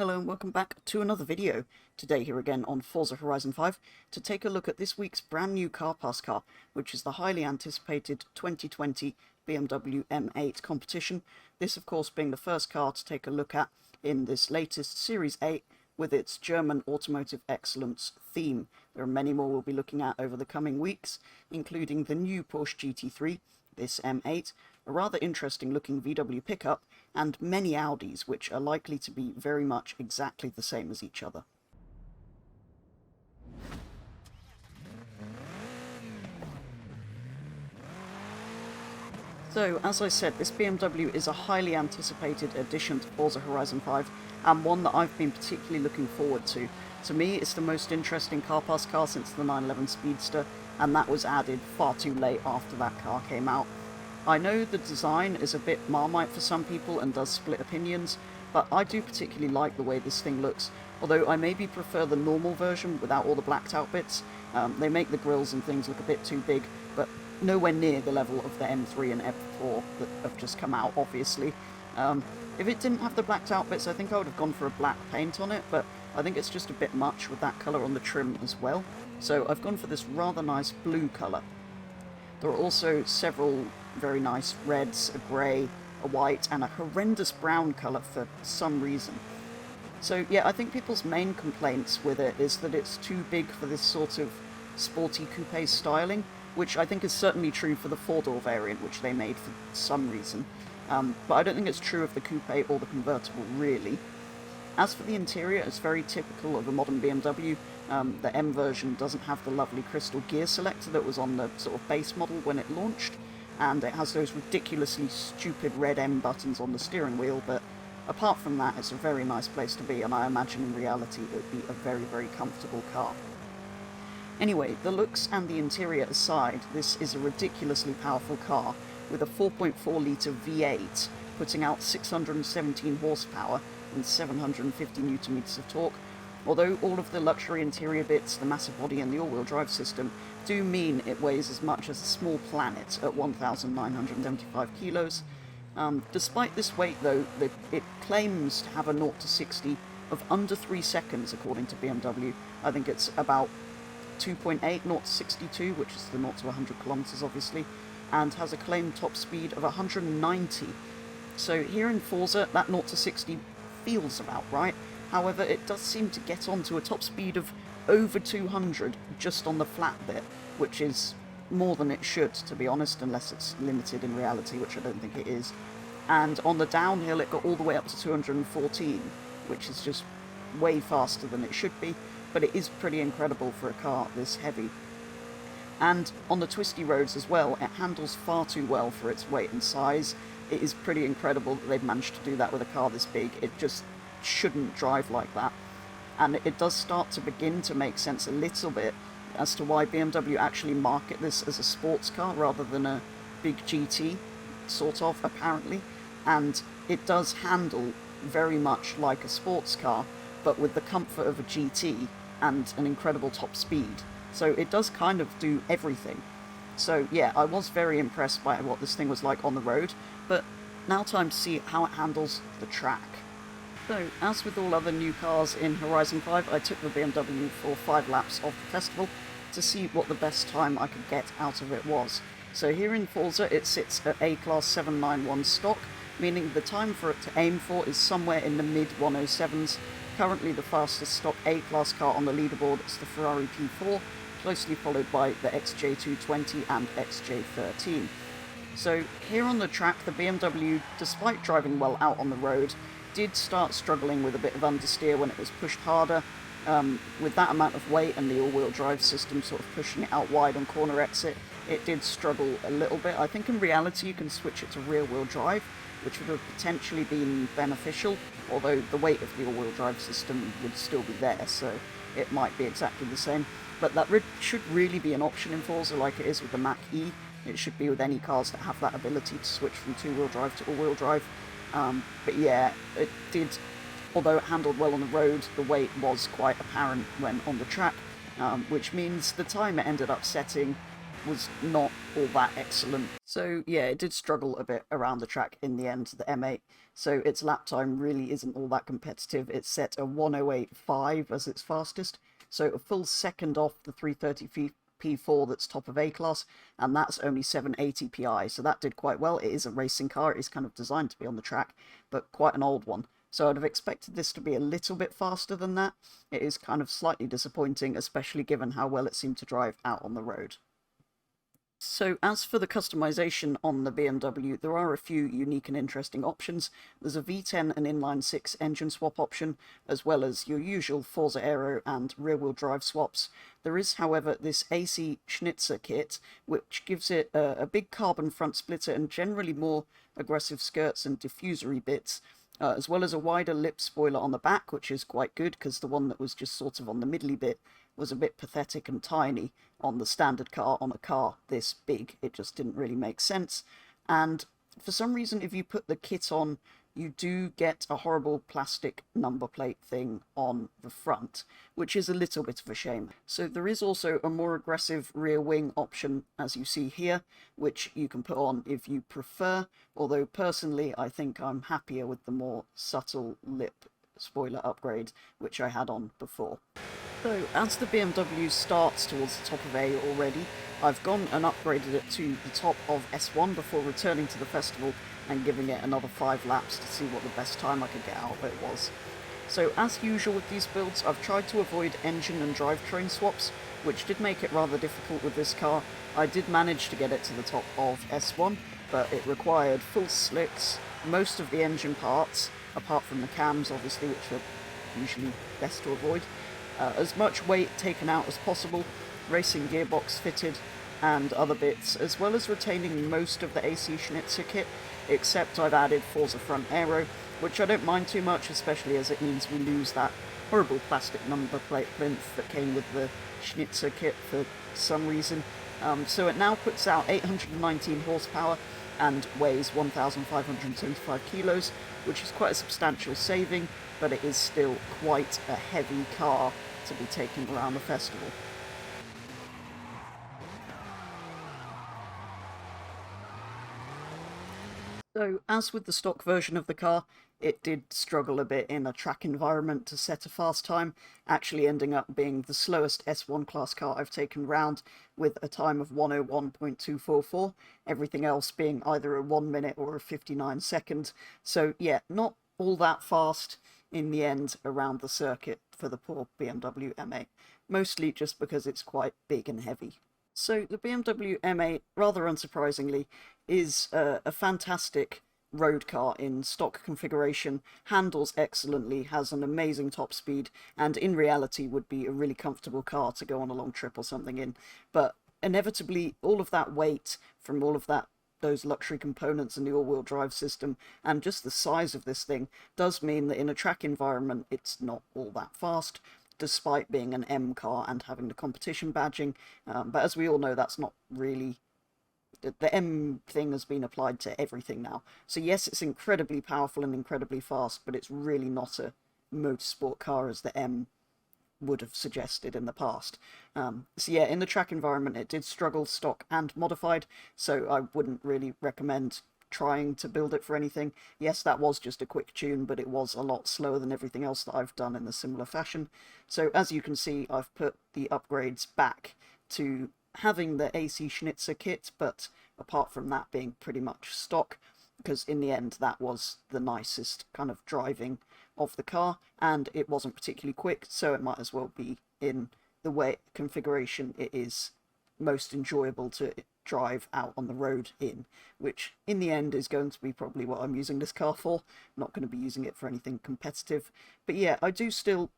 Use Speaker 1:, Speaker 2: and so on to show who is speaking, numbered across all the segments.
Speaker 1: Hello and welcome back to another video. Today here again on Forza Horizon 5 to take a look at this week's brand new Car Pass car, which is the highly anticipated 2020 BMW M8 competition. This of course being the first car to take a look at in this latest Series 8 with its German automotive excellence theme. There are many more we'll be looking at over the coming weeks, including the new Porsche GT3, this M8, a rather interesting looking VW pickup, and many Audis which are likely to be very much exactly the same as each other. So, as I said, this BMW is a highly anticipated addition to Forza Horizon 5, and one that I've been particularly looking forward to. To me, it's the most interesting Car Pass car since the 911 Speedster, and that was added far too late after that car came out. I know the design is a bit Marmite for some people and does split opinions, but I do particularly like the way this thing looks, although I maybe prefer the normal version without all the blacked out bits. They make the grills and things look a bit too big, but nowhere near the level of the M3 and M4 that have just come out, obviously. If it didn't have the blacked out bits, I think I would have gone for a black paint on it, but I think it's just a bit much with that colour on the trim as well. So I've gone for this rather nice blue colour. There are also several very nice reds, a grey, a white, and a horrendous brown colour for some reason. So yeah, I think people's main complaints with it is that it's too big for this sort of sporty coupe styling, which I think is certainly true for the four-door variant, which they made for some reason. But I don't think it's true of the coupe or the convertible, really. As for the interior, it's very typical of a modern BMW. The M version doesn't have the lovely crystal gear selector that was on the sort of base model when it launched, and it has those ridiculously stupid red M buttons on the steering wheel, but apart from that, it's a very nice place to be, and I imagine in reality it would be a very, very comfortable car. Anyway, the looks and the interior aside, this is a ridiculously powerful car with a 4.4-litre V8 putting out 617 horsepower and 750 Nm of torque. Although all of the luxury interior bits, the massive body and the all-wheel drive system do mean it weighs as much as a small planet at 1,975 kilos. Despite this weight though, it claims to have a 0 to 60 of under 3 seconds according to BMW. I think it's about 2.8 0 to 62, which is the 0 to 100 kilometers obviously, and has a claimed top speed of 190. So here in Forza, that 0 to 60 feels about right. However, it does seem to get onto a top speed of over 200 just on the flat bit, which is more than it should, to be honest, unless it's limited in reality, which I don't think it is. And on the downhill, it got all the way up to 214, which is just way faster than it should be, but it is pretty incredible for a car this heavy. And on the twisty roads as well, it handles far too well for its weight and size. It is pretty incredible that they've managed to do that with a car this big. It just shouldn't drive like that. And it does start to begin to make sense a little bit as to why BMW actually market this as a sports car rather than a big GT, sort of, apparently. And it does handle very much like a sports car, but with the comfort of a GT and an incredible top speed. So it does kind of do everything. So yeah, I was very impressed by what this thing was like on the road, but now time to see how it handles the track. So, as with all other new cars in Horizon 5, I took the BMW for 5 laps of the festival to see what the best time I could get out of it was. So here in Forza it sits at A-Class 791 stock, meaning the time for it to aim for is somewhere in the mid-107s. Currently the fastest stock A-Class car on the leaderboard is the Ferrari P4, closely followed by the XJ220 and XJ13. So here on the track, the BMW, despite driving well out on the road, did start struggling with a bit of understeer when it was pushed harder. With that amount of weight and the all-wheel drive system sort of pushing it out wide on corner exit, it did struggle a little bit. I think in reality you can switch it to rear-wheel drive, which would have potentially been beneficial, although the weight of the all-wheel drive system would still be there, so it might be exactly the same. But that should really be an option in Forza like it is with the Mach-E. It should be with any cars that have that ability to switch from two-wheel drive to all-wheel drive. But yeah, it did, although it handled well on the road, the weight was quite apparent when on the track, which means the time it ended up setting was not all that excellent. So yeah, it did struggle a bit around the track in the end, the M8. So its lap time really isn't all that competitive. It's set a 108.5 as its fastest, so a full second off the 330 P4 that's top of A class, and that's only 780 PI, so that did quite well. It is a racing car, it is kind of designed to be on the track, but quite an old one. So I'd have expected this to be a little bit faster than that. It is kind of slightly disappointing, especially given how well it seemed to drive out on the road. So as for the customization on the BMW, there are a few unique and interesting options. There's a V10 and inline-6 engine swap option, as well as your usual Forza Aero and rear-wheel drive swaps. There is, however, this AC Schnitzer kit, which gives it a big carbon front splitter and generally more aggressive skirts and diffusory bits, as well as a wider lip spoiler on the back, which is quite good, because the one that was just sort of on the middly bit was a bit pathetic and tiny on the standard car on a car this big. It just didn't really make sense. And for some reason, if you put the kit on, you do get a horrible plastic number plate thing on the front, which is a little bit of a shame. So there is also a more aggressive rear wing option, as you see here, which you can put on if you prefer, although personally I think I'm happier with the more subtle lip spoiler upgrade, which I had on before. So, as the BMW starts towards the top of A already, I've gone and upgraded it to the top of S1 before returning to the festival and giving it another 5 laps to see what the best time I could get out of it was. So, as usual with these builds, I've tried to avoid engine and drivetrain swaps, which did make it rather difficult with this car. I did manage to get it to the top of S1, but it required full slicks, most of the engine parts, apart from the cams obviously, which are usually best to avoid, as much weight taken out as possible, racing gearbox fitted, and other bits, as well as retaining most of the AC Schnitzer kit, except I've added Forza front aero, which I don't mind too much, especially as it means we lose that horrible plastic number plate plinth that came with the Schnitzer kit for some reason. So it now puts out 819 horsepower and weighs 1,575 kilos, which is quite a substantial saving, but it is still quite a heavy car to be taken around the festival. So, as with the stock version of the car, it did struggle a bit in a track environment to set a fast time, actually ending up being the slowest S1 class car I've taken round, with a time of 101.244, everything else being either a 1 minute or a 59 second. So yeah, not all that fast in the end around the circuit for the poor BMW M8, mostly just because it's quite big and heavy. So the BMW M8, rather unsurprisingly, is a fantastic road car in stock configuration, handles excellently, has an amazing top speed, and in reality would be a really comfortable car to go on a long trip or something in. But inevitably, all of that weight from all of those luxury components and the all-wheel drive system, and just the size of this thing, does mean that in a track environment it's not all that fast, despite being an M car and having the competition badging. But as we all know, that's not really... The M thing has been applied to everything now. So yes, it's incredibly powerful and incredibly fast, but it's really not a motorsport car as the M would have suggested in the past. So yeah, in the track environment it did struggle stock and modified, so I wouldn't really recommend trying to build it for anything. Yes, that was just a quick tune, but it was a lot slower than everything else that I've done in a similar fashion. So as you can see, I've put the upgrades back to having the AC Schnitzer kit, but apart from that being pretty much stock, because in the end that was the nicest kind of driving of the car, and it wasn't particularly quick, so it might as well be in the way configuration it is most enjoyable to drive out on the road in, which in the end is going to be probably what I'm using this car for. I'm not going to be using it for anything competitive. But yeah, I do still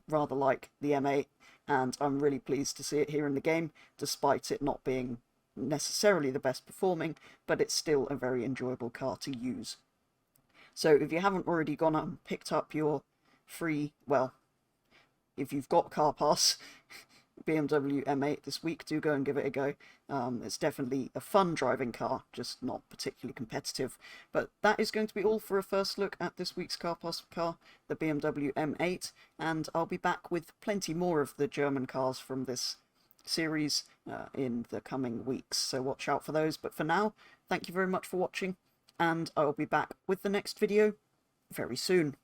Speaker 1: rather like the M8, and I'm really pleased to see it here in the game, despite it not being necessarily the best performing, but it's still a very enjoyable car to use. So if you haven't already gone out and picked up your free, well, if you've got Car Pass, BMW M8 this week, do go and give it a go. It's definitely a fun driving car, just not particularly competitive. But that is going to be all for a first look at this week's Car Pass car, the BMW M8, and I'll be back with plenty more of the German cars from this series in the coming weeks, so watch out for those. But for now, thank you very much for watching, and I will be back with the next video very soon.